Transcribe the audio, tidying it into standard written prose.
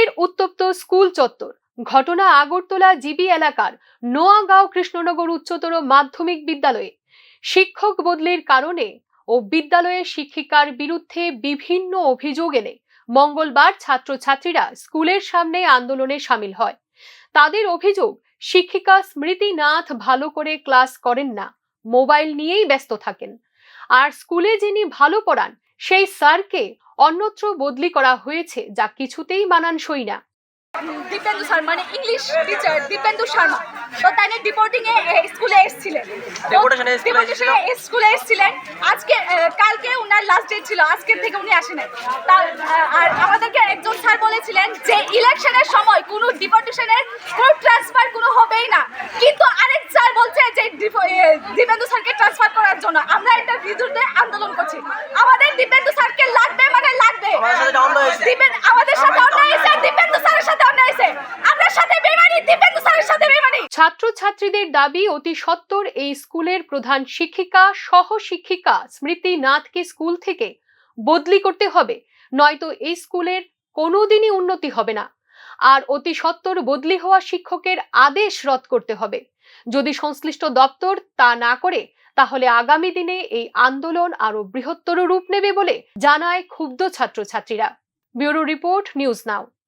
ফের উত্তপ্ত স্কুল চত্বর। ঘটনা আগরতলা জিবি এলাকার নোয়াগাঁও কৃষ্ণনগর উচ্চতর মাধ্যমিক বিদ্যালয়ে শিক্ষক বদলির কারণে ও বিদ্যালয়ের শিক্ষিকার বিরুদ্ধে বিভিন্ন অভিযোগ এনে মঙ্গলবার ছাত্রছাত্রীরা স্কুলের সামনে আন্দোলনে সামিল হয়। তাদের অভিযোগ, শিক্ষিকা স্মৃতি নাথ ভালো করে ক্লাস করেন না, মোবাইল নিয়েই ব্যস্ত থাকেন। আর স্কুলে যিনি ভালো পড়ান সেই স্যারকে অন্যত্র বদলি করা হয়েছে, যা কিছুতেই মানানসই না। দীপেন্দু স্যার মানে ইংলিশ টিচার দীপেন্দু শর্মা, তো তাই ডিপোর্টিং এ স্কুলে এসেছিলেন, স্কুলে এসেছিলেন। আজকে কালকে উনার লাস্ট ডেট ছিল, আজকের থেকে উনি আসেন নাই। আর আমাদেরকে একজন স্যার বলেছিলেন যে ইলেকশনের সময় কোনো ডিপোর্টেশনের কোনো ট্রান্সফার কোনো হবেই না, কিন্তু আরেক স্যার বলছে যে দীপেন্দু স্যারকে ট্রান্সফার করার জন্য। আমরা এটার বিরুদ্ধে আন্দোলন করছি। আমাদের দীপেন্দু স্যারকে লাগবে মানে লাগবে। আমাদের সাথে অন্যায় হয়েছে, দীপেন্দু স্যারের সাথে অন্যায় হয়েছে, আমরা সাথে বেমানি, দীপেন্দু স্যারের সাথে বেমানি। ছাত্রছাত্রীদের দাবি, অতি সত্বর এই স্কুলের প্রধান শিক্ষিকা সহ শিক্ষিকা স্মৃতি নাথকে স্কুল থেকে বদলি করতে হবে, নয়তো এই স্কুলের কোনোদিনই উন্নতি হবে না। আর অতি সত্বর বদলি হওয়া শিক্ষকের আদেশ রদ করতে হবে। যদি সংশ্লিষ্ট দপ্তর তা না করে, তাহলে আগামী দিনে এই আন্দোলন আরো বৃহত্তর রূপ নেবে বলে জানায় ক্ষুব্ধ ছাত্রছাত্রীরা। Bureau report, news now.